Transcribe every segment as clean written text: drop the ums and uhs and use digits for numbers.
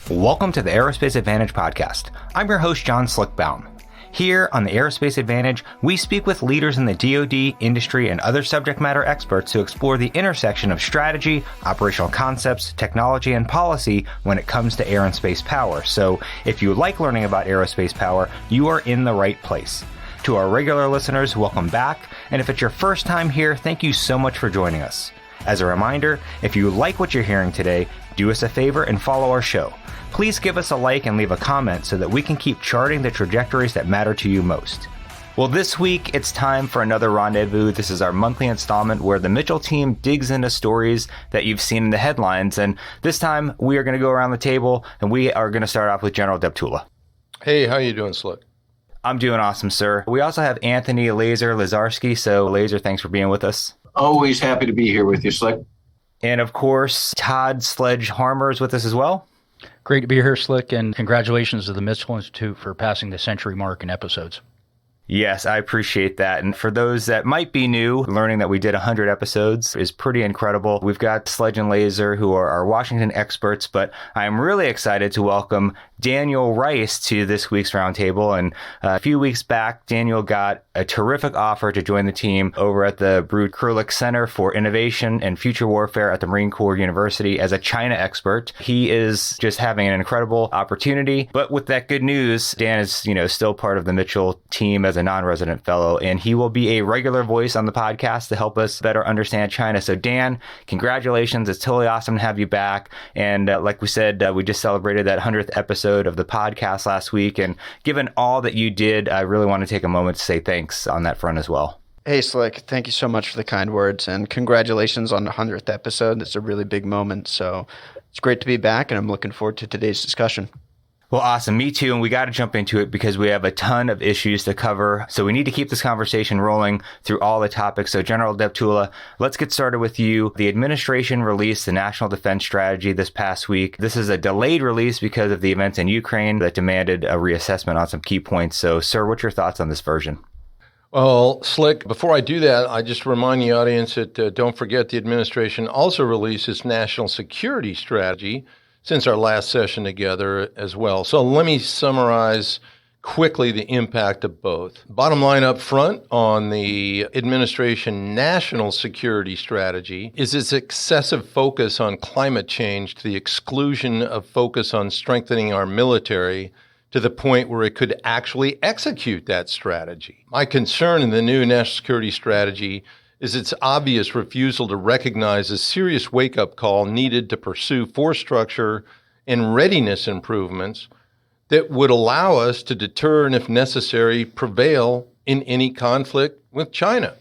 Welcome to the Aerospace Advantage podcast. I'm your host, John Baum. Here on the Aerospace Advantage, we speak with leaders in the DoD, industry, and other subject matter experts to explore the intersection of strategy, operational concepts, technology, and policy when it comes to air and space power. So if you like learning about aerospace power, you are in the right place. To our regular listeners, welcome back. And if it's your first time here, thank you so much for joining us. As a reminder, if you like what you're hearing today, do us a favor and follow our show. Please give us a like and leave a comment so that we can keep charting the trajectories that matter to you most. Well, this week, it's time for another Rendezvous. This is our monthly installment where the Mitchell team digs into stories that you've seen in the headlines. And this time, we are going to go around the table, and we are going to start off with General Deptula. Hey, how you doing, Slick? I'm doing awesome, sir. We also have Anthony Lazarski. So, Laser, thanks for being with us. Always happy to be here with you, Slick. And, of course, Todd Harmer is with us as well. Great to be here, Slick, and congratulations to the Mitchell Institute for passing the century mark in episodes. Yes, I appreciate that. And for those that might be new, learning that we did 100 episodes is pretty incredible. We've got Sledge and Laser, who are our Washington experts, but I'm really excited to welcome Daniel Rice to this week's roundtable. And a few weeks back, Daniel got a terrific offer to join the team over at the Brood Krulak Center for Innovation and Future Warfare at the Marine Corps University as a China expert. He is just having an incredible opportunity. But with that good news, Dan is, still part of the Mitchell team as a non-resident fellow, and he will be a regular voice on the podcast to help us better understand China. So Dan, congratulations. It's totally awesome to have you back. And like we said, we just celebrated that 100th episode of the podcast last week. And given all that you did, I really want to take a moment to say thanks on that front as well. Hey, Slick, thank you so much for the kind words, and congratulations on the 100th episode. It's a really big moment, so it's great to be back, and I'm looking forward to today's discussion. Well, awesome. Me too. And we got to jump into it because we have a ton of issues to cover. So we need to keep this conversation rolling through all the topics. So General Deptula, let's get started with you. The administration released the National Defense Strategy this past week. This is a delayed release because of the events in Ukraine that demanded a reassessment on some key points. So, sir, what's your thoughts on this version? Well, Slick, before I do that, I just remind the audience that don't forget the administration also released its National Security Strategy since our last session together as well. So let me summarize quickly the impact of both. Bottom line up front on the administration National Security Strategy is its excessive focus on climate change to the exclusion of focus on strengthening our military to the point where it could actually execute that strategy. My concern in the new National Security Strategy is its obvious refusal to recognize a serious wake-up call needed to pursue force structure and readiness improvements that would allow us to deter and, if necessary, prevail in any conflict with China.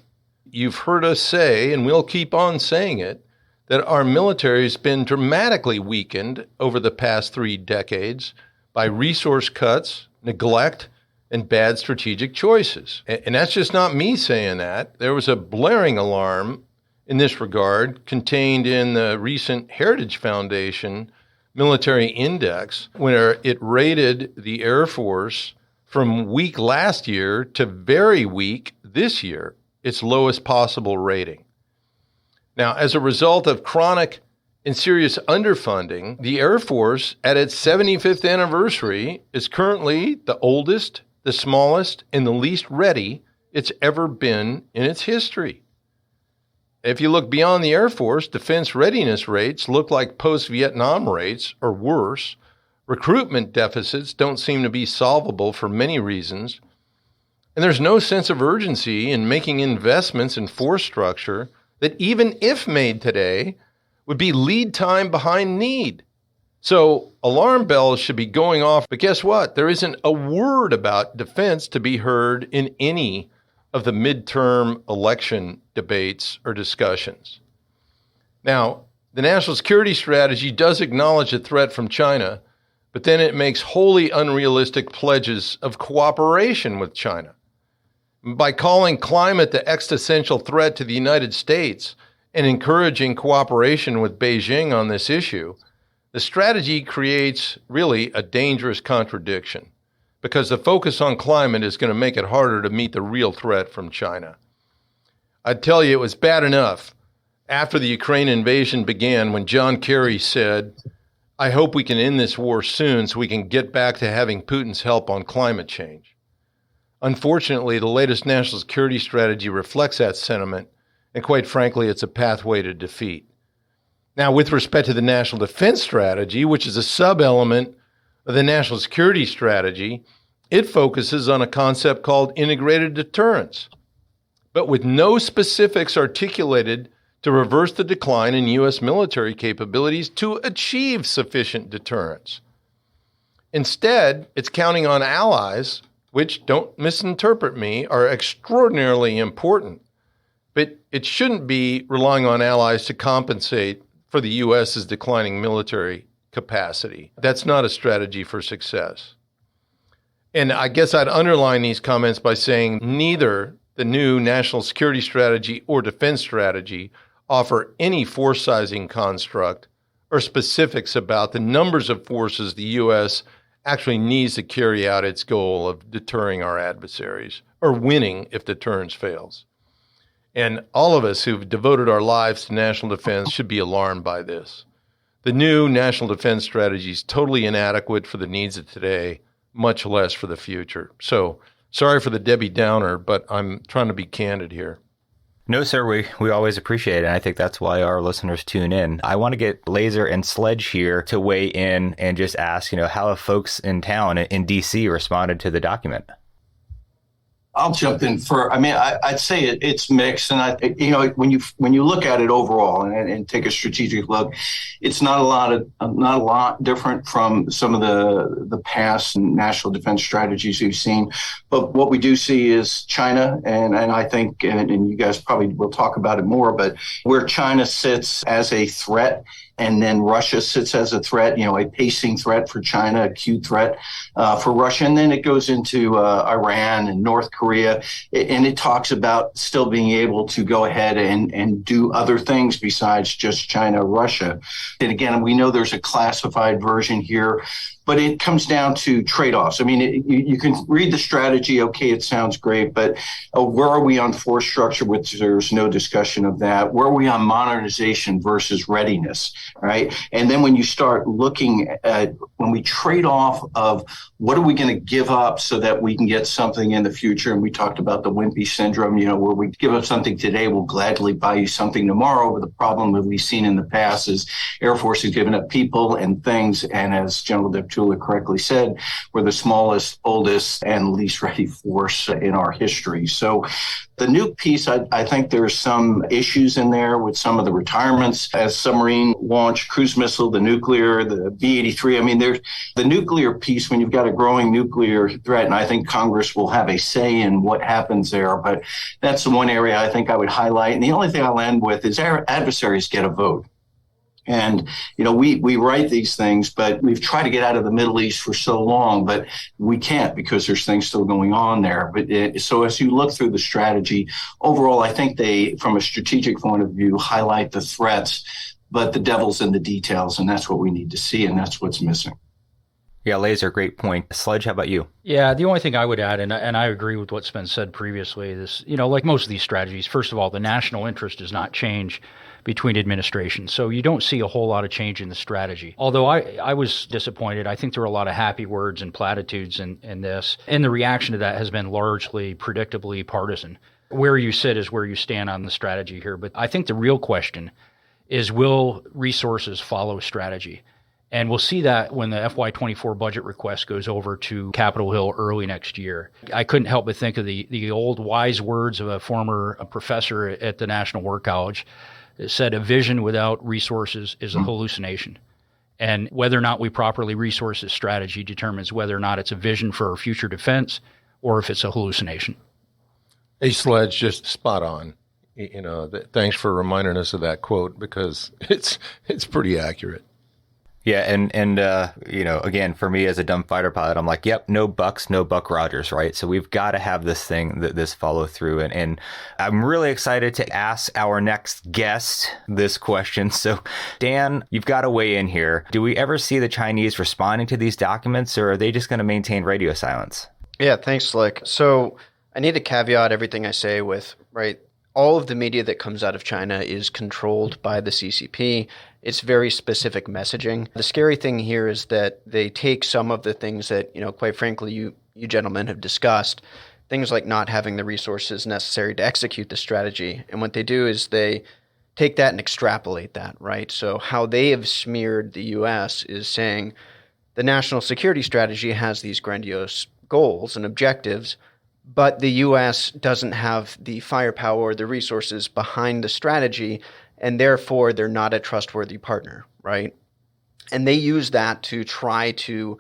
You've heard us say, and we'll keep on saying it, that our military has been dramatically weakened over the past 3 decades by resource cuts, neglect, and bad strategic choices. And that's just not me saying that. There was a blaring alarm in this regard contained in the recent Heritage Foundation Military Index, where it rated the Air Force from weak last year to very weak this year, its lowest possible rating. Now, as a result of chronic and serious underfunding, the Air Force, at its 75th anniversary, is currently the oldest, the smallest, and the least ready it's ever been in its history. If you look beyond the Air Force, defense readiness rates look like post-Vietnam rates or worse. Recruitment deficits don't seem to be solvable for many reasons. And there's no sense of urgency in making investments in force structure that, even if made today, would be lead time behind need. So alarm bells should be going off, but guess what? There isn't a word about defense to be heard in any of the midterm election debates or discussions. Now, the National Security Strategy does acknowledge a threat from China, but then it makes wholly unrealistic pledges of cooperation with China. By calling climate the existential threat to the United States and encouraging cooperation with Beijing on this issue, the strategy creates really a dangerous contradiction because the focus on climate is going to make it harder to meet the real threat from China. I'd tell you, it was bad enough after the Ukraine invasion began when John Kerry said, I hope we can end this war soon so we can get back to having Putin's help on climate change. Unfortunately, the latest national security strategy reflects that sentiment, and quite frankly, it's a pathway to defeat. Now, with respect to the national defense strategy, which is a sub-element of the national security strategy, it focuses on a concept called integrated deterrence, but with no specifics articulated to reverse the decline in U.S. military capabilities to achieve sufficient deterrence. Instead, it's counting on allies, which, don't misinterpret me, are extraordinarily important, but it shouldn't be relying on allies to compensate for the U.S.'s declining military capacity. That's not a strategy for success. And I guess I'd underline these comments by saying neither the new national security strategy or defense strategy offer any force sizing construct or specifics about the numbers of forces the U.S. actually needs to carry out its goal of deterring our adversaries or winning if deterrence fails. And all of us who've devoted our lives to national defense should be alarmed by this. The new national defense strategy is totally inadequate for the needs of today, much less for the future. So sorry for the Debbie Downer, but I'm trying to be candid here. No, sir, we always appreciate it, and I think that's why our listeners tune in. I want to get Laser and Sledge here to weigh in and just ask, how have folks in town in D.C. responded to the document? I'll jump in for. I'd say it's mixed, and when you look at it overall and take a strategic look, it's not a lot different from some of the past national defense strategies we've seen. But what we do see is China, and I think, and you guys probably will talk about it more, but where China sits as a threat. And then Russia sits as a threat, a pacing threat for China, acute threat for Russia. And then it goes into Iran and North Korea. And it talks about still being able to go ahead and do other things besides just China, Russia. And again, we know there's a classified version here, but it comes down to trade-offs. You can read the strategy. Okay, it sounds great, but where are we on force structure? Which there's no discussion of that. Where are we on modernization versus readiness? Right. And then when you start looking at when we trade off of what are we going to give up so that we can get something in the future? And we talked about the wimpy syndrome, where we give up something today, we'll gladly buy you something tomorrow. But the problem that we've seen in the past is Air Force has given up people and things. And as General Deptula correctly said, we're the smallest, oldest, and least ready force in our history. So the nuke piece, I think there's some issues in there with some of the retirements as submarine launch, cruise missile, the nuclear, the B-83. There's the nuclear piece when you've got a growing nuclear threat, and I think Congress will have a say in what happens there. But that's the one area I think I would highlight. And the only thing I'll end with is our adversaries get a vote. And, we write these things, but we've tried to get out of the Middle East for so long, but we can't because there's things still going on there. But so as you look through the strategy, overall, I think they, from a strategic point of view, highlight the threats, but the devil's in the details, and that's what we need to see, and that's what's missing. Yeah, Laser, great point. Sledge, how about you? Yeah, the only thing I would add, and I agree with what's been said previously, is, like most of these strategies, first of all, the national interest does not change between administrations. So you don't see a whole lot of change in the strategy. Although I was disappointed. I think there were a lot of happy words and platitudes in this. And the reaction to that has been largely, predictably partisan. Where you sit is where you stand on the strategy here. But I think the real question is, will resources follow strategy? And we'll see that when the FY24 budget request goes over to Capitol Hill early next year. I couldn't help but think of the old wise words of a former professor at the National War College. It said, a vision without resources is a hallucination. And whether or not we properly resource this strategy determines whether or not it's a vision for our future defense or if it's a hallucination. Hey, Sledge, just spot on. Thanks for reminding us of that quote because it's pretty accurate. Yeah, and again, for me as a dumb fighter pilot, I'm like, yep, no Bucks, no Buck Rogers, right? So we've got to have this thing, this follow through. And I'm really excited to ask our next guest this question. So, Dan, you've got to weigh in here. Do we ever see the Chinese responding to these documents, or are they just going to maintain radio silence? Yeah, thanks, Slick. So I need to caveat everything I say with, right, all of the media that comes out of China is controlled by the CCP, it's very specific messaging. The scary thing here is that they take some of the things that, quite frankly, you gentlemen have discussed, things like not having the resources necessary to execute the strategy. And what they do is they take that and extrapolate that, right? So how they have smeared the U.S. is saying the national security strategy has these grandiose goals and objectives, but the U.S. doesn't have the firepower or the resources behind the strategy, and therefore they're not a trustworthy partner, right? And they use that to try to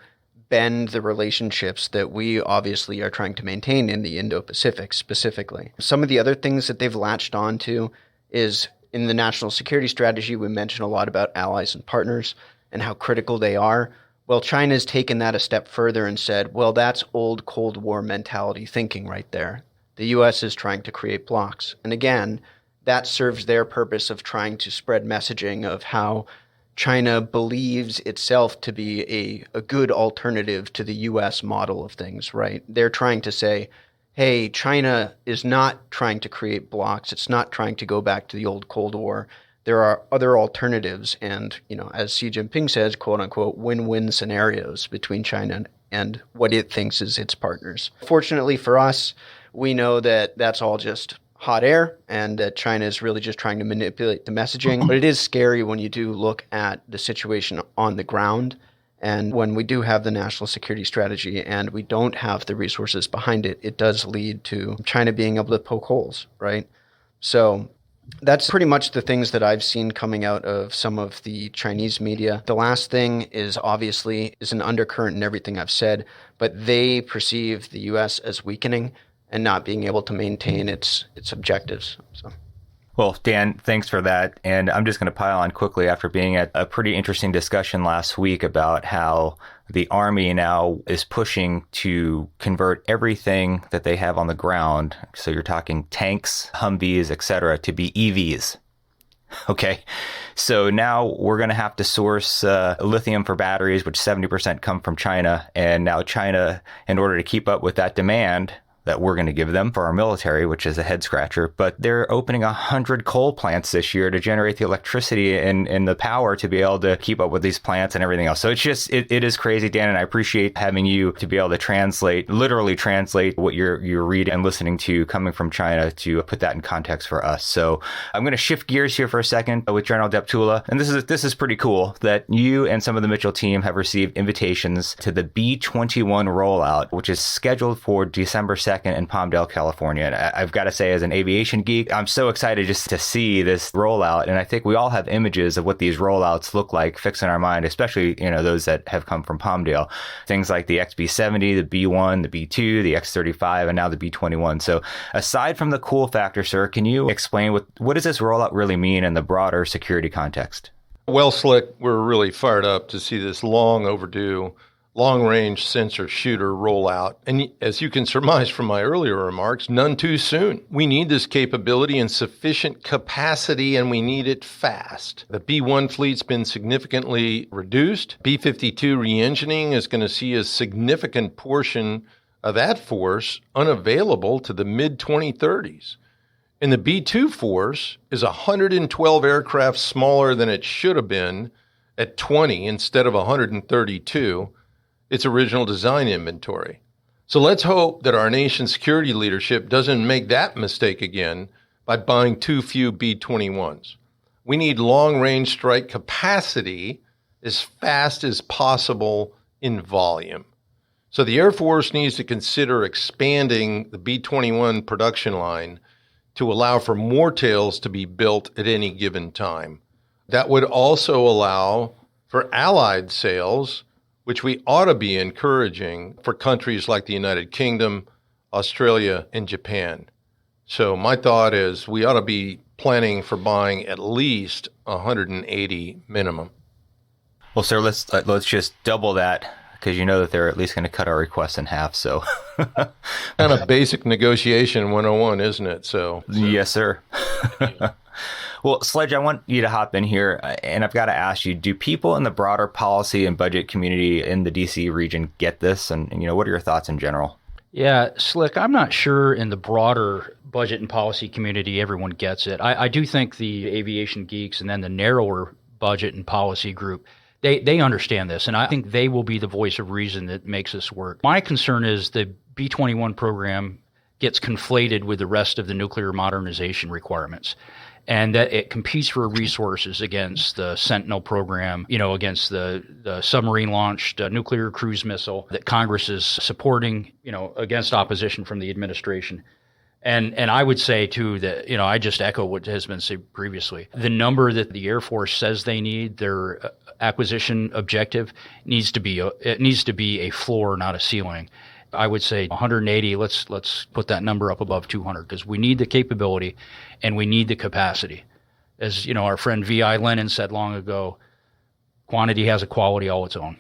bend the relationships that we obviously are trying to maintain in the Indo-Pacific specifically. Some of the other things that they've latched on to is in the national security strategy, we mentioned a lot about allies and partners and how critical they are. Well, China's taken that a step further and said, well, that's old Cold War mentality thinking right there. The U.S. is trying to create blocks. And again, that serves their purpose of trying to spread messaging of how China believes itself to be a good alternative to the U.S. model of things, right? They're trying to say, hey, China is not trying to create blocks. It's not trying to go back to the old Cold War. There are other alternatives. And, as Xi Jinping says, quote unquote, win-win scenarios between China and what it thinks is its partners. Fortunately for us, we know that that's all just hot air and that China is really just trying to manipulate the messaging. But it is scary when you do look at the situation on the ground. And when we do have the national security strategy and we don't have the resources behind it, it does lead to China being able to poke holes, right? So that's pretty much the things that I've seen coming out of some of the Chinese media. The last thing is obviously an undercurrent in everything I've said, but they perceive the U.S. as weakening and not being able to maintain its objectives. So. Well, Dan, thanks for that. And I'm just going to pile on quickly after being at a pretty interesting discussion last week about how the Army now is pushing to convert everything that they have on the ground. So you're talking tanks, Humvees, et cetera, to be EVs. Okay. So now we're going to have to source lithium for batteries, which 70% come from China. And now China, in order to keep up with that demand that we're going to give them for our military, which is a head scratcher, but they're opening 100 coal plants this year to generate the electricity and the power to be able to keep up with these plants and everything else. So it's just, it is crazy, Dan, and I appreciate having you to be able to literally translate what you're reading and listening to coming from China to put that in context for us. So I'm going to shift gears here for a second with General Deptula. And this is pretty cool that you and some of the Mitchell team have received invitations to the B-21 rollout, which is scheduled for December 2nd in Palmdale, California. And I've got to say, as an aviation geek, I'm so excited just to see this rollout. And I think we all have images of what these rollouts look like fixed in our mind, especially, those that have come from Palmdale. Things like the XB-70, the B-1, the B-2, the X-35, and now the B-21. So aside from the cool factor, sir, can you explain what does this rollout really mean in the broader security context? Well, Slick, we're really fired up to see this long overdue long-range sensor shooter rollout. And as you can surmise from my earlier remarks, none too soon. We need this capability in sufficient capacity, and we need it fast. The B-1 fleet's been significantly reduced. B-52 re-engining is going to see a significant portion of that force unavailable to the mid-2030s. And the B-2 force is 112 aircraft smaller than it should have been at 20 instead of 132. Its original design inventory. So let's hope that our nation's security leadership doesn't make that mistake again by buying too few B-21s. We need long-range strike capacity as fast as possible in volume. So the Air Force needs to consider expanding the B-21 production line to allow for more tails to be built at any given time. That would also allow for allied sales, which we ought to be encouraging for countries like the United Kingdom, Australia, and Japan. So my thought is we ought to be planning for buying at least 180 minimum. Well, sir, let's just double that, because that they're at least going to cut our request in half. So kind of basic negotiation 101, isn't it? So yes, sir. Well, Sledge, I want you to hop in here, and I've got to ask you, do people in the broader policy and budget community in the DC region get this? And what are your thoughts in general? Yeah, Slick, I'm not sure in the broader budget and policy community everyone gets it. I do think the aviation geeks and then the narrower budget and policy group, they understand this, and I think they will be the voice of reason that makes this work. My concern is the B-21 program gets conflated with the rest of the nuclear modernization requirements, and that it competes for resources against the Sentinel program, against the submarine-launched nuclear cruise missile that Congress is supporting, against opposition from the administration. And I would say, too, that, I just echo what has been said previously. The number that the Air Force says they need, their acquisition objective, needs to be a floor, not a ceiling. I would say 180, let's put that number up above 200, because we need the capability and we need the capacity. As our friend V.I. Lenin said long ago, quantity has a quality all its own.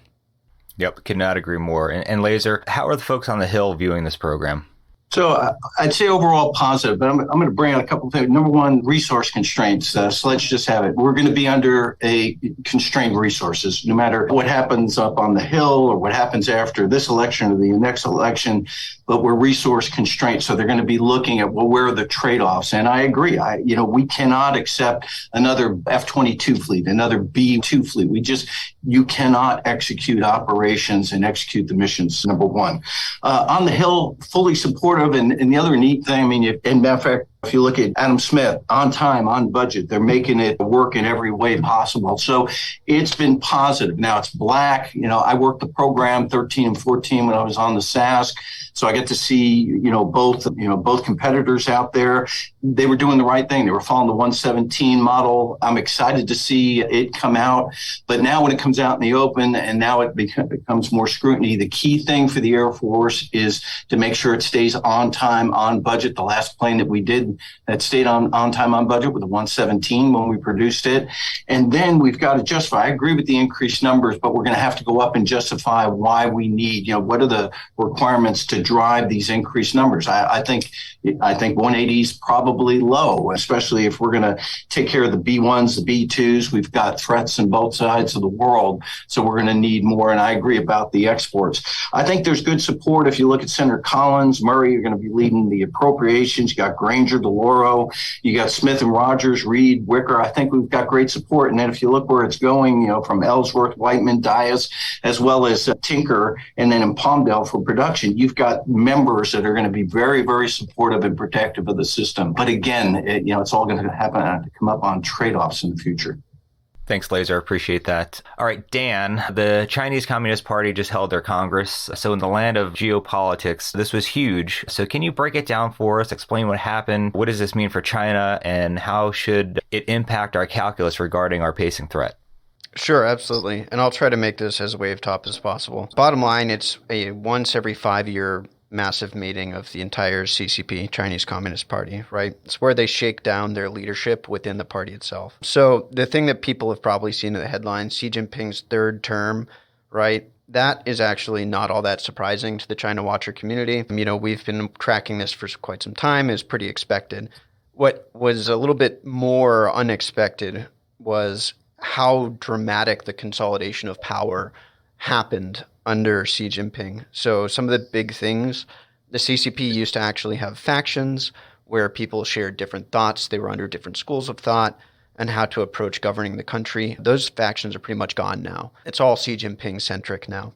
Yep, could not agree more. And Laser, how are the folks on the Hill viewing this program? So I'd say overall positive, but I'm going to bring out a couple of things. Number one, resource constraints. So let's just have it. We're going to be under a constrained resources, no matter what happens up on the Hill or what happens after this election or the next election, but we're resource constrained. So they're going to be looking at, where are the trade-offs? And I agree. We cannot accept another F-22 fleet, another B-2 fleet. You cannot execute operations and execute the missions, number one. On the Hill, fully supportive. And the other neat thing, in matter of fact, if you look at Adam Smith, on time, on budget, they're making it work in every way possible. So it's been positive. Now it's black. I worked the program 13 and 14 when I was on the SASC. So I get to see, both competitors out there. They were doing the right thing. They were following the 117 model. I'm excited to see it come out. But now when it comes out in the open and now it becomes more scrutiny, the key thing for the Air Force is to make sure it stays on time, on budget. The last plane that we did that stayed on time, on budget with the 117 when we produced it. And then we've got to justify. I agree with the increased numbers, but we're going to have to go up and justify why we need, what are the requirements to drive these increased numbers. I think 180 is probably low, especially if we're going to take care of the B1s, the B2s. We've got threats on both sides of the world, so we're going to need more. And I agree about the exports. I think there's good support. If you look at Senator Collins, Murray, you're going to be leading the appropriations. You got Granger, DeLauro, you got Smith and Rogers, Reed, Wicker. I think we've got great support. And then if you look where it's going, from Ellsworth, Whiteman, Dias, as well as Tinker, and then in Palmdale for production, you've got members that are going to be very, very supportive and protective of the system. But again, it's all going to happen to come up on trade-offs in the future. Thanks, Laser. Appreciate that. All right, Dan, the Chinese Communist Party just held their Congress. So in the land of geopolitics, this was huge. So can you break it down for us, explain what happened? What does this mean for China, and how should it impact our calculus regarding our pacing threat? Sure, absolutely. And I'll try to make this as wave top as possible. Bottom line, it's a once every 5-year massive meeting of the entire CCP, Chinese Communist Party, right? It's where they shake down their leadership within the party itself. So the thing that people have probably seen in the headlines, Xi Jinping's third term, right? That is actually not all that surprising to the China Watcher community. We've been tracking this for quite some time. It's pretty expected. What was a little bit more unexpected was how dramatic the consolidation of power happened under Xi Jinping. So some of the big things, the CCP used to actually have factions where people shared different thoughts. They were under different schools of thought and how to approach governing the country. Those factions are pretty much gone now. It's all Xi Jinping centric now.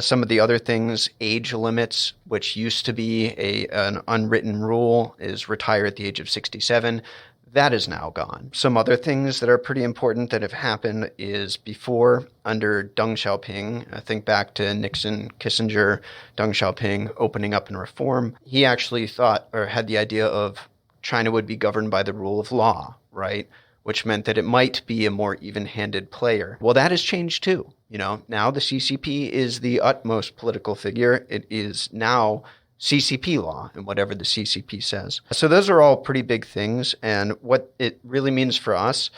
Some of the other things, age limits, which used to be an unwritten rule, is retire at the age of 67. That is now gone. Some other things that are pretty important that have happened is before, under Deng Xiaoping, I think back to Nixon, Kissinger, Deng Xiaoping opening up and reform, he actually thought or had the idea of China would be governed by the rule of law, right? Which meant that it might be a more even-handed player. Well, that has changed too. Now the CCP is the utmost political figure. It is now CCP law and whatever the CCP says. So those are all pretty big things. And what it really means for us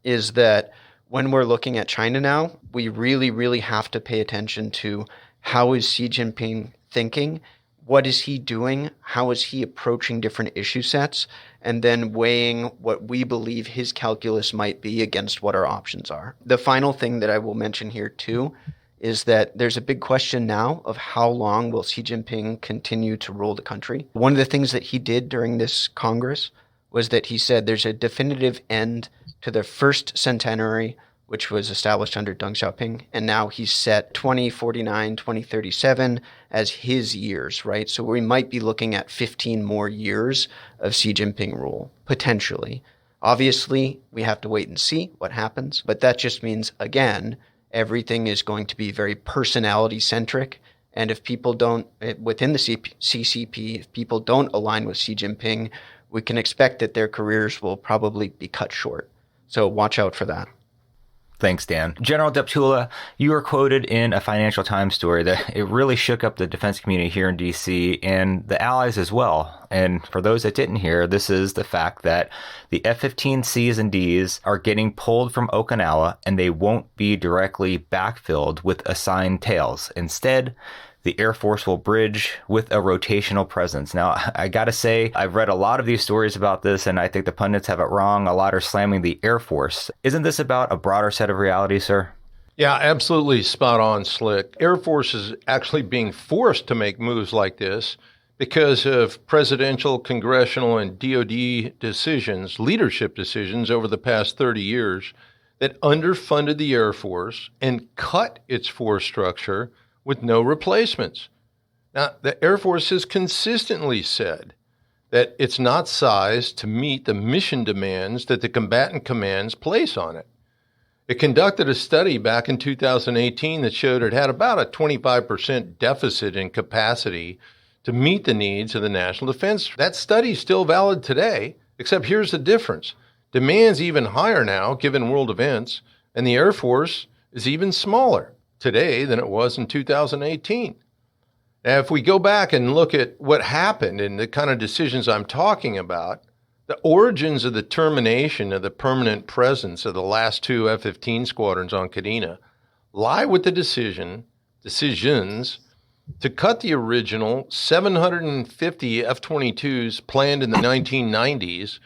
is that when we're looking at China now, we really, really have to pay attention to how is Xi Jinping thinking? What is he doing? How is he approaching different issue sets? And then weighing what we believe his calculus might be against what our options are. The final thing that I will mention here too is that there's a big question now of how long will Xi Jinping continue to rule the country. One of the things that he did during this Congress was that he said there's a definitive end to the first centenary which was established under Deng Xiaoping. And now he's set 2049, 2037 as his years, right? So we might be looking at 15 more years of Xi Jinping rule, potentially. Obviously, we have to wait and see what happens. But that just means, again, everything is going to be very personality-centric. And if people don't, within the CCP, if people don't align with Xi Jinping, we can expect that their careers will probably be cut short. So watch out for that. Thanks, Dan. General Deptula, you were quoted in a Financial Times story that it really shook up the defense community here in D.C. and the allies as well. And for those that didn't hear, this is the fact that the F-15Cs and Ds are getting pulled from Okinawa and they won't be directly backfilled with assigned tails. Instead, the Air Force will bridge with a rotational presence. Now, I gotta say, I've read a lot of these stories about this, and I think the pundits have it wrong. A lot are slamming the Air Force. Isn't this about a broader set of realities, sir? Yeah, absolutely spot on, Slick. Air Force is actually being forced to make moves like this because of presidential, congressional, and DoD decisions, leadership decisions over the past 30 years that underfunded the Air Force and cut its force structure with no replacements. Now, the Air Force has consistently said that it's not sized to meet the mission demands that the combatant commands place on it. It conducted a study back in 2018 that showed it had about a 25% deficit in capacity to meet the needs of the national defense. That study is still valid today, except here's the difference. Demand's even higher now, given world events, and the Air Force is even smaller today than it was in 2018. Now, if we go back and look at what happened and the kind of decisions I'm talking about, the origins of the termination of the permanent presence of the last two F-15 squadrons on Kadena lie with the decisions to cut the original 750 F-22s planned in the 1990s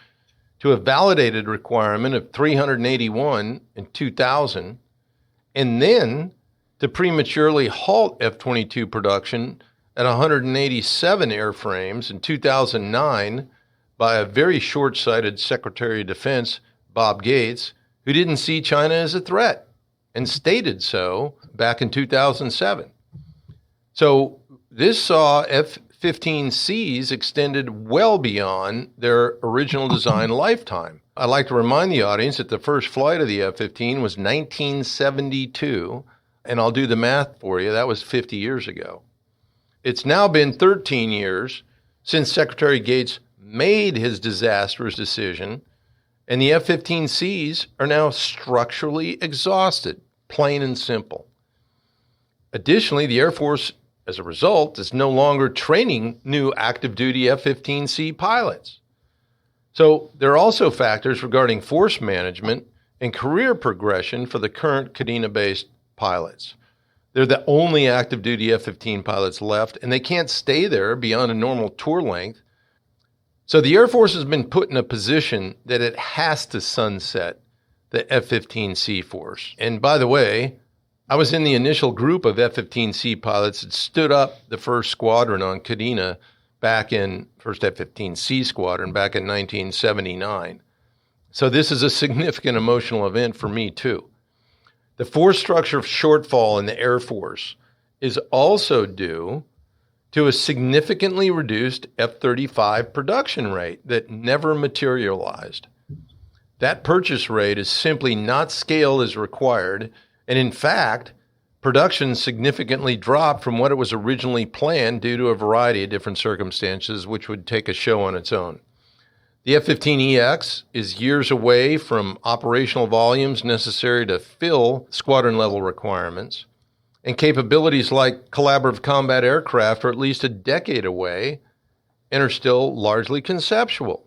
to a validated requirement of 381 in 2000, and then to prematurely halt F-22 production at 187 airframes in 2009 by a very short-sighted Secretary of Defense, Bob Gates, who didn't see China as a threat and stated so back in 2007. So this saw F-15Cs extended well beyond their original design lifetime. I'd like to remind the audience that the first flight of the F-15 was 1972, and I'll do the math for you. That was 50 years ago. It's now been 13 years since Secretary Gates made his disastrous decision, and the F-15Cs are now structurally exhausted, plain and simple. Additionally, the Air Force, as a result, is no longer training new active-duty F-15C pilots. So there are also factors regarding force management and career progression for the current Kadena-based pilots. They're the only active-duty F-15 pilots left, and they can't stay there beyond a normal tour length. So the Air Force has been put in a position that it has to sunset the F-15C force. And by the way, I was in the initial group of F-15C pilots that stood up the first squadron on Kadena first F-15C squadron back in 1979. So this is a significant emotional event for me too. The force structure shortfall in the Air Force is also due to a significantly reduced F-35 production rate that never materialized. That purchase rate is simply not scaled as required, and in fact, production significantly dropped from what it was originally planned due to a variety of different circumstances, which would take a show on its own. The F-15EX is years away from operational volumes necessary to fill squadron-level requirements, and capabilities like collaborative combat aircraft are at least a decade away and are still largely conceptual.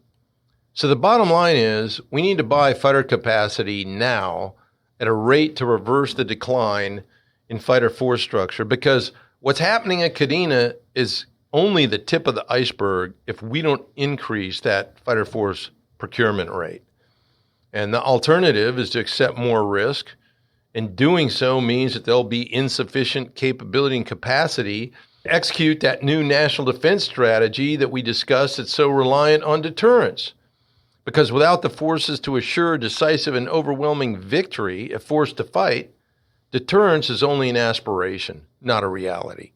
So the bottom line is we need to buy fighter capacity now at a rate to reverse the decline in fighter force structure, because what's happening at Kadena is only the tip of the iceberg if we don't increase that fighter force procurement rate. And the alternative is to accept more risk, and doing so means that there'll be insufficient capability and capacity to execute that new national defense strategy that we discussed that's so reliant on deterrence. Because without the forces to assure decisive and overwhelming victory if forced to fight, deterrence is only an aspiration, not a reality.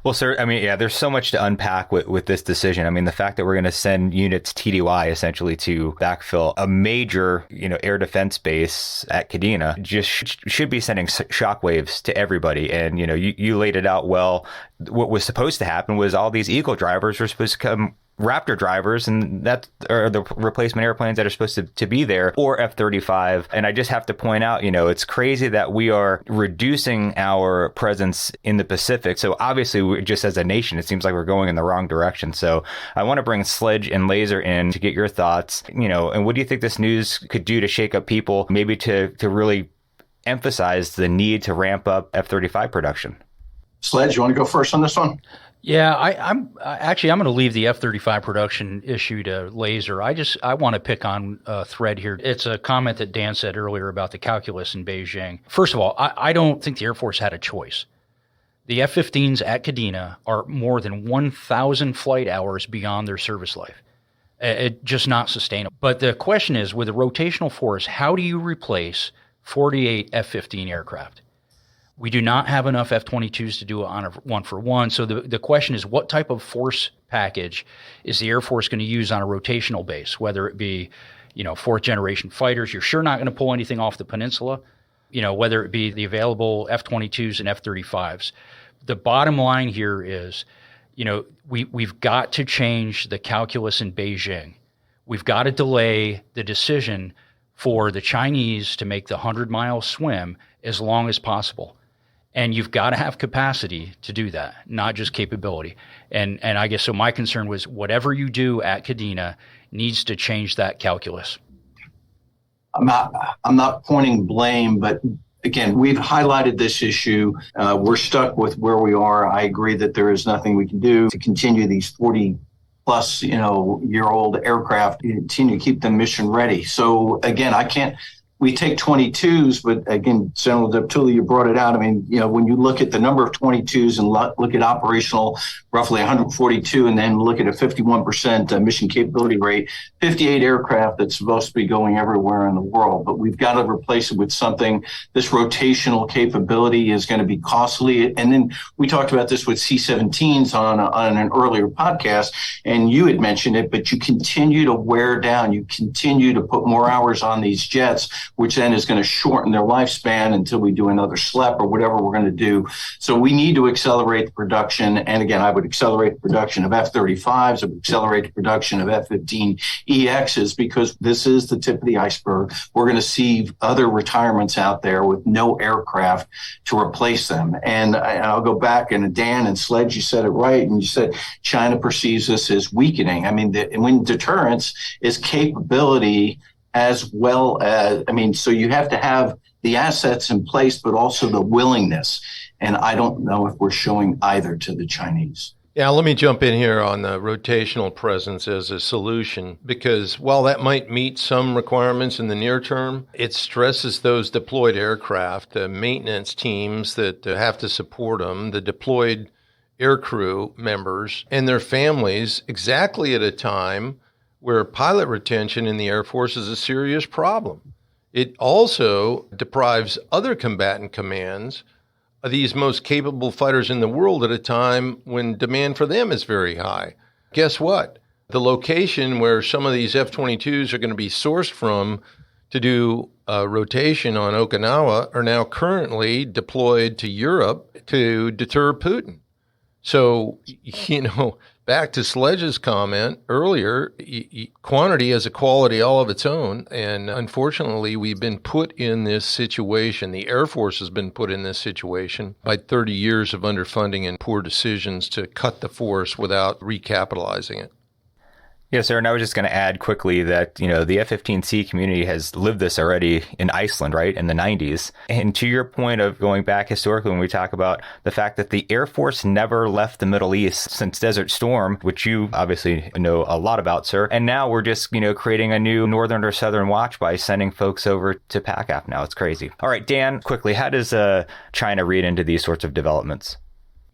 Well, sir, I mean, yeah, there's so much to unpack with this decision. I mean, the fact that we're going to send units TDY essentially to backfill a major, air defense base at Kadena just should be sending shockwaves to everybody. And, you laid it out well. What was supposed to happen was all these Eagle drivers were supposed to come Raptor drivers, and that are the replacement airplanes that are supposed to be there, or F-35. And I just have to point out, it's crazy that we are reducing our presence in the Pacific. So obviously, just as a nation, it seems like we're going in the wrong direction. So I want to bring Sledge and Laser in to get your thoughts, and what do you think this news could do to shake up people, maybe to really emphasize the need to ramp up F-35 production? Sledge, you want to go first on this one? Yeah, I'm going to leave the F-35 production issue to Laser. I want to pick on a thread here. It's a comment that Dan said earlier about the calculus in Beijing. First of all, I don't think the Air Force had a choice. The F-15s at Kadena are more than 1,000 flight hours beyond their service life. It's just not sustainable. But the question is, with a rotational force, how do you replace 48 F-15 aircraft? We do not have enough F-22s to do it on a one-for-one. So the question is, what type of force package is the Air Force going to use on a rotational base, whether it be, fourth-generation fighters? You're sure not going to pull anything off the peninsula, whether it be the available F-22s and F-35s. The bottom line here is, we've got to change the calculus in Beijing. We've got to delay the decision for the Chinese to make the 100-mile swim as long as possible. And you've got to have capacity to do that, not just capability. And I guess so my concern was whatever you do at Kadena needs to change that calculus. I'm not pointing blame, but again, we've highlighted this issue. We're stuck with where we are. I agree that there is nothing we can do to continue these 40+ year old aircraft, continue to keep them mission ready. So again, we take 22s, but again, General Deptula, you brought it out. I mean, when you look at the number of 22s and look at operational, roughly 142, and then look at a 51% mission capability rate, 58 aircraft that's supposed to be going everywhere in the world. But we've got to replace it with something. This rotational capability is going to be costly. And then we talked about this with C-17s on an earlier podcast, and you had mentioned it, but you continue to wear down. You continue to put more hours on these jets, which then is going to shorten their lifespan until we do another SLEP or whatever we're going to do. So we need to accelerate the production. And again, I would accelerate the production of F-35s. I would accelerate the production of F-15EXs, because this is the tip of the iceberg. We're going to see other retirements out there with no aircraft to replace them. And I'll go back, and Dan and Sledge, you said it right. And you said China perceives this as weakening. I mean, when deterrence is capability as well as, so you have to have the assets in place, but also the willingness. And I don't know if we're showing either to the Chinese. Yeah, let me jump in here on the rotational presence as a solution, because while that might meet some requirements in the near term, it stresses those deployed aircraft, the maintenance teams that have to support them, the deployed aircrew members and their families, exactly at a time where pilot retention in the Air Force is a serious problem. It also deprives other combatant commands of these most capable fighters in the world at a time when demand for them is very high. Guess what? The location where some of these F-22s are going to be sourced from to do rotation on Okinawa are now currently deployed to Europe to deter Putin. So, back to Sledge's comment earlier, quantity has a quality all of its own. And unfortunately, we've been put in this situation. The Air Force has been put in this situation by 30 years of underfunding and poor decisions to cut the force without recapitalizing it. Yes, sir. And I was just going to add quickly that, the F-15C community has lived this already in Iceland, right, in the 90s. And to your point of going back historically, when we talk about the fact that the Air Force never left the Middle East since Desert Storm, which you obviously know a lot about, sir. And now we're just, creating a new Northern or Southern watch by sending folks over to PACAF now. It's crazy. All right, Dan, quickly, how does China read into these sorts of developments?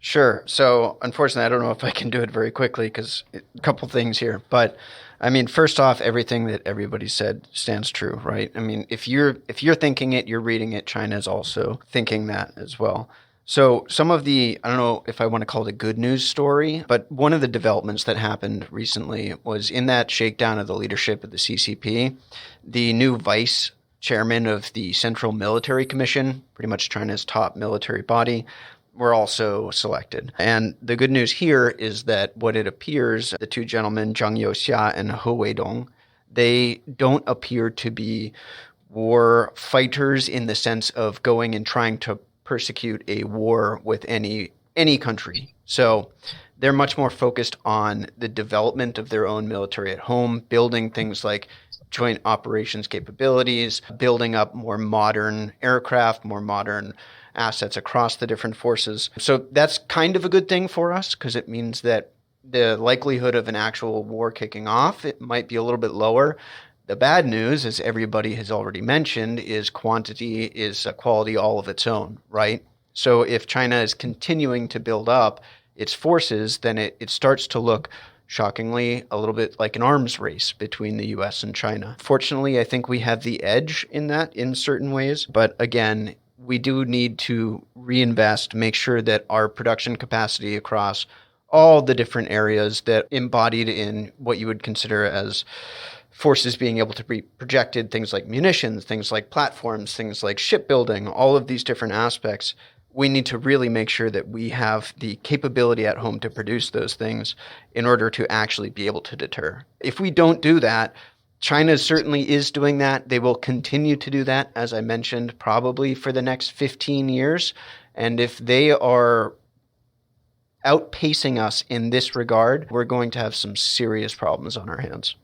Sure. So unfortunately, I don't know if I can do it very quickly because a couple things here. But I mean, first off, everything that everybody said stands true, right? I mean, if you're thinking it, you're reading it. China is also thinking that as well. So some of the, I don't know if I want to call it a good news story, but one of the developments that happened recently was in that shakedown of the leadership of the CCP, the new vice chairman of the Central Military Commission, pretty much China's top military body, were also selected. And the good news here is that what it appears, the two gentlemen, Zhang Youxia and He Weidong, they don't appear to be war fighters in the sense of going and trying to persecute a war with any country. So they're much more focused on the development of their own military at home, building things like joint operations capabilities, building up more modern aircraft, more modern assets across the different forces. So that's kind of a good thing for us because it means that the likelihood of an actual war kicking off, it might be a little bit lower. The bad news, as everybody has already mentioned, is quantity is a quality all of its own, right? So if China is continuing to build up its forces, then it starts to look shockingly a little bit like an arms race between the US and China. Fortunately, I think we have the edge in that in certain ways. But again, we do need to reinvest, make sure that our production capacity across all the different areas that embodied in what you would consider as forces being able to be projected, things like munitions, things like platforms, things like shipbuilding, all of these different aspects, we need to really make sure that we have the capability at home to produce those things in order to actually be able to deter. If we don't do that, China certainly is doing that. They will continue to do that, as I mentioned, probably for the next 15 years. And if they are outpacing us in this regard, we're going to have some serious problems on our hands.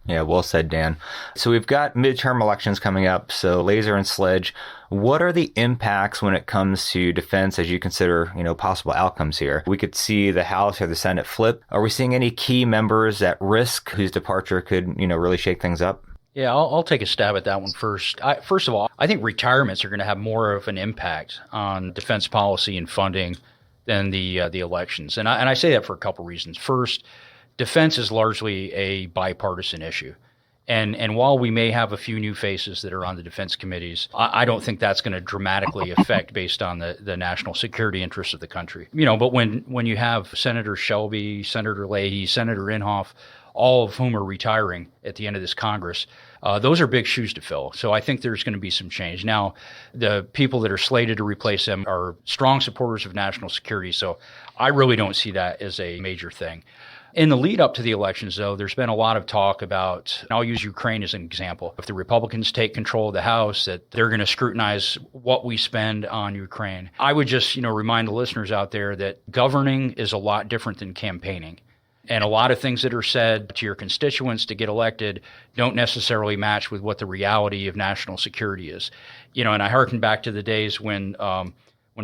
Yeah, well said, Dan. So we've got midterm elections coming up. So Laser and Sledge, what are the impacts when it comes to defense as you consider, possible outcomes here? We could see the House or the Senate flip. Are we seeing any key members at risk whose departure could, really shake things up? Yeah, I'll take a stab at that one first. First of all, I think retirements are going to have more of an impact on defense policy and funding than the elections. And I say that for a couple reasons. First, defense is largely a bipartisan issue. And while we may have a few new faces that are on the defense committees, I don't think that's going to dramatically affect based on the national security interests of the country. But when you have Senator Shelby, Senator Leahy, Senator Inhofe, all of whom are retiring at the end of this Congress, those are big shoes to fill. So I think there's going to be some change. Now, the people that are slated to replace them are strong supporters of national security. So I really don't see that as a major thing. In the lead up to the elections, though, there's been a lot of talk about, and I'll use Ukraine as an example. If the Republicans take control of the House, that they're going to scrutinize what we spend on Ukraine. I would just, remind the listeners out there that governing is a lot different than campaigning. And a lot of things that are said to your constituents to get elected don't necessarily match with what the reality of national security is. And I hearken back to the days when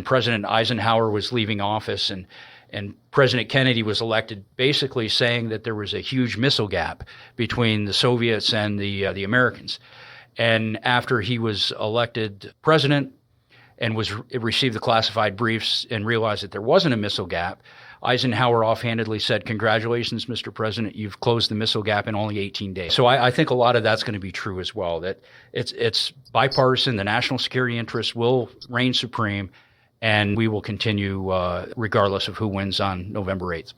President Eisenhower was leaving office and President Kennedy was elected basically saying that there was a huge missile gap between the Soviets and the Americans. And after he was elected president and received the classified briefs and realized that there wasn't a missile gap, Eisenhower offhandedly said, "Congratulations, Mr. President, you've closed the missile gap in only 18 days." So I think a lot of that's going to be true as well, that it's bipartisan. The national security interests will reign supreme, and we will continue regardless of who wins on November 8th.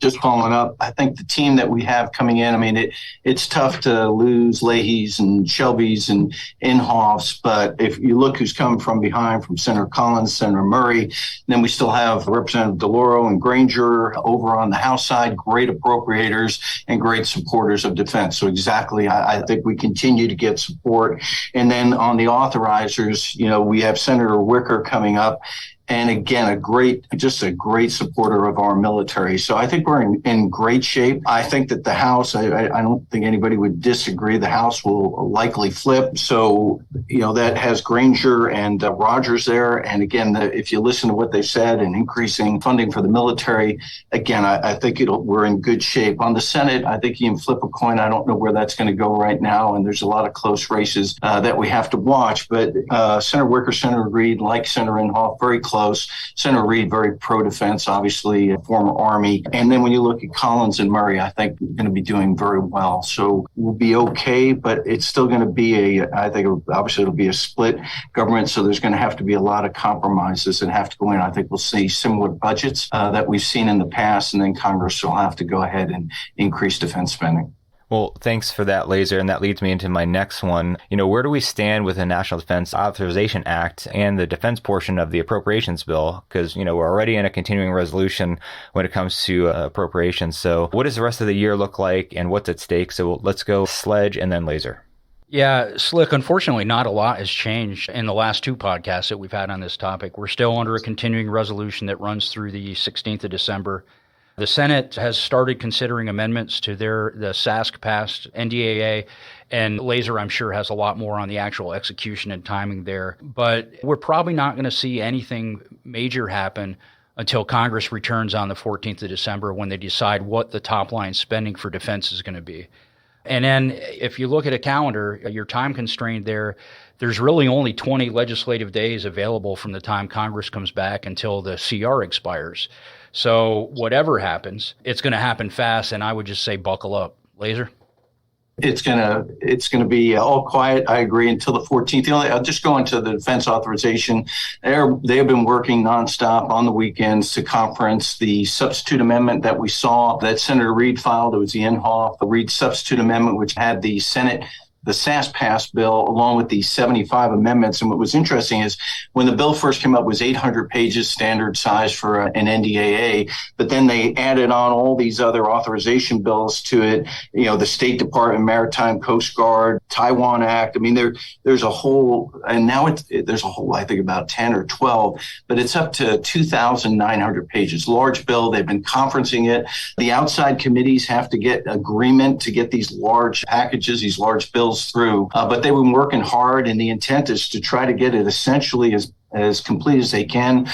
Just following up, I think the team that we have coming in, it's tough to lose Leahy's and Shelby's and Inhofe's, but if you look who's coming from behind, from Senator Collins, Senator Murray, then we still have Representative DeLauro and Granger over on the House side, great appropriators and great supporters of defense. So exactly, I think we continue to get support. And then on the authorizers, we have Senator Wicker coming up. And again, a great supporter of our military. So I think we're in great shape. I think that the House, I don't think anybody would disagree, the House will likely flip. So, that has Granger and Rogers there. And again, if you listen to what they said and increasing funding for the military, again, I think we're in good shape. On the Senate, I think you can flip a coin. I don't know where that's going to go right now. And there's a lot of close races that we have to watch. But Senator Wicker, Senator Reid, like Senator Inhofe, very close. close. Senator Reid, very pro-defense, obviously, a former Army. And then when you look at Collins and Murray, I think we're going to be doing very well. So we'll be okay, but it's still going to be obviously it'll be a split government. So there's going to have to be a lot of compromises that have to go in. I think we'll see similar budgets that we've seen in the past, and then Congress will have to go ahead and increase defense spending. Well, thanks for that, Laser. And that leads me into my next one. Where do we stand with the National Defense Authorization Act and the defense portion of the appropriations bill? Because, we're already in a continuing resolution when it comes to appropriations. So what does the rest of the year look like and what's at stake? So let's go Sledge and then Laser. Yeah, Slick, unfortunately, not a lot has changed in the last two podcasts that we've had on this topic. We're still under a continuing resolution that runs through the 16th of December. The Senate has started considering amendments to the SASC-passed NDAA, and Laser, I'm sure, has a lot more on the actual execution and timing there. But we're probably not going to see anything major happen until Congress returns on the 14th of December when they decide what the top-line spending for defense is going to be. And then if you look at a calendar, you're time constrained there. There's really only 20 legislative days available from the time Congress comes back until the CR expires. So whatever happens, it's going to happen fast, and I would just say buckle up. Laser? It's gonna be all quiet. I agree until the 14th. I'll just go into the defense authorization. They have been working nonstop on the weekends to conference the substitute amendment that we saw that Senator Reid filed. It was the Inhofe, the Reid substitute amendment, which had the Senate, the SAS-passed bill, along with the 75 amendments. And what was interesting is when the bill first came up, it was 800 pages, standard size for an NDAA. But then they added on all these other authorization bills to it. The State Department, Maritime, Coast Guard, Taiwan Act. I mean, there's a whole, and now there's a whole, I think about 10 or 12, but it's up to 2,900 pages. Large bill. They've been conferencing it. The outside committees have to get agreement to get these large packages, these large bills through, but they've been working hard, and the intent is to try to get it essentially as complete as they can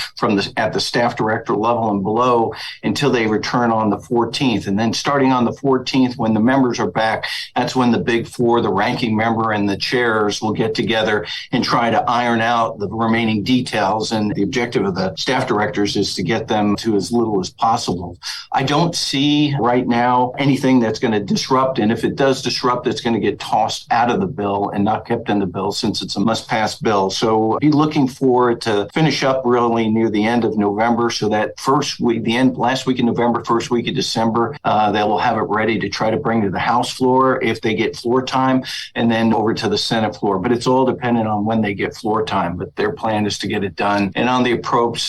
at the staff director level and below until they return on the 14th. And then starting on the 14th, when the members are back, that's when the big four, the ranking member and the chairs, will get together and try to iron out the remaining details. And the objective of the staff directors is to get them to as little as possible. I don't see right now anything that's going to disrupt. And if it does disrupt, it's going to get tossed out of the bill and not kept in the bill since it's a must-pass bill. So be looking for it to finish up really near the end of November, so that first week, last week in November, first week of December, they will have it ready to try to bring to the House floor if they get floor time, and then over to the Senate floor. But it's all dependent on when they get floor time. But their plan is to get it done. And on the approps,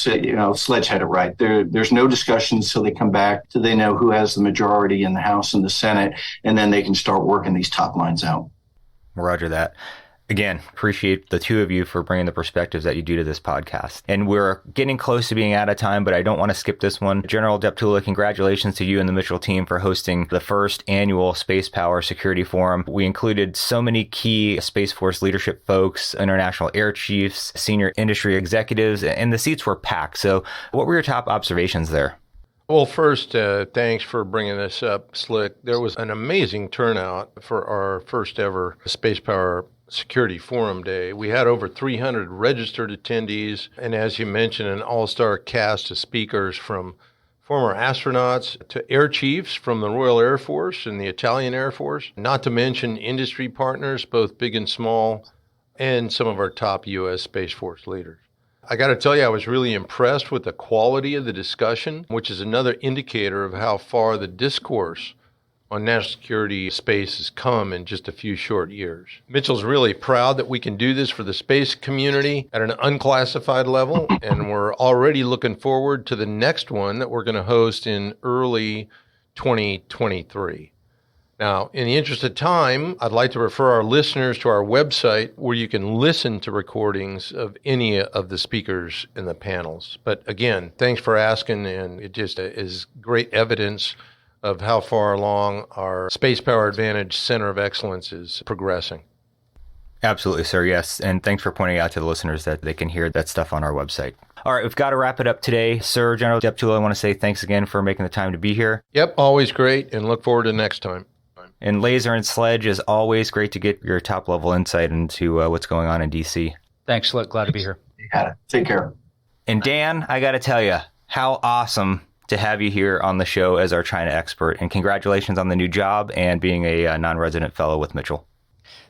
Sledge had it right. There's no discussions till they come back, till they know who has the majority in the House and the Senate, and then they can start working these top lines out. Roger that. Again, appreciate the two of you for bringing the perspectives that you do to this podcast. And we're getting close to being out of time, but I don't want to skip this one. General Deptula, congratulations to you and the Mitchell team for hosting the first annual Spacepower Security Forum. We included so many key Space Force leadership folks, international air chiefs, senior industry executives, and the seats were packed. So what were your top observations there? Well, first, thanks for bringing this up, Slick. There was an amazing turnout for our first ever Spacepower Security Forum Day. We had over 300 registered attendees, and as you mentioned, an all-star cast of speakers from former astronauts to air chiefs from the Royal Air Force and the Italian Air Force, not to mention industry partners, both big and small, and some of our top U.S. Space Force leaders. I got to tell you, I was really impressed with the quality of the discussion, which is another indicator of how far the discourse on national security space has come in just a few short years. Mitchell's really proud that we can do this for the space community at an unclassified level, and we're already looking forward to the next one that we're going to host in early 2023. Now, in the interest of time, I'd like to refer our listeners to our website where you can listen to recordings of any of the speakers in the panels. But again, thanks for asking, and it just is great evidence of how far along our Spacepower Advantage Center of Excellence is progressing. Absolutely, sir. Yes. And thanks for pointing out to the listeners that they can hear that stuff on our website. All right, we've got to wrap it up today. Sir, General Deptula, I want to say thanks again for making the time to be here. Yep, always great, and look forward to next time. And Laser and Sledge, is always great to get your top-level insight into what's going on in D.C. Thanks, Slick. Glad to be here. You got it. Take care. And Dan, I got to tell you, how awesome to have you here on the show as our China expert. And congratulations on the new job and being a non-resident fellow with Mitchell.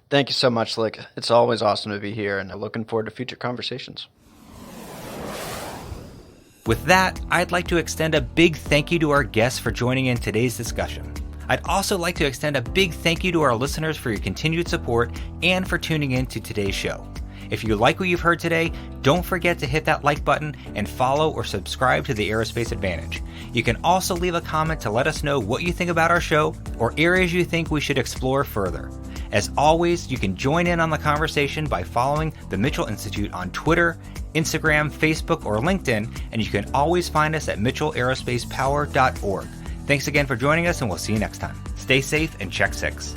Thank you so much, Slick. It's always awesome to be here, and I'm looking forward to future conversations. With that, I'd like to extend a big thank you to our guests for joining in today's discussion. I'd also like to extend a big thank you to our listeners for your continued support and for tuning in to today's show. If you like what you've heard today, don't forget to hit that like button and follow or subscribe to the Aerospace Advantage. You can also leave a comment to let us know what you think about our show or areas you think we should explore further. As always, you can join in on the conversation by following the Mitchell Institute on Twitter, Instagram, Facebook, or LinkedIn, and you can always find us at mitchellaerospacepower.org. Thanks again for joining us, and we'll see you next time. Stay safe and check 6.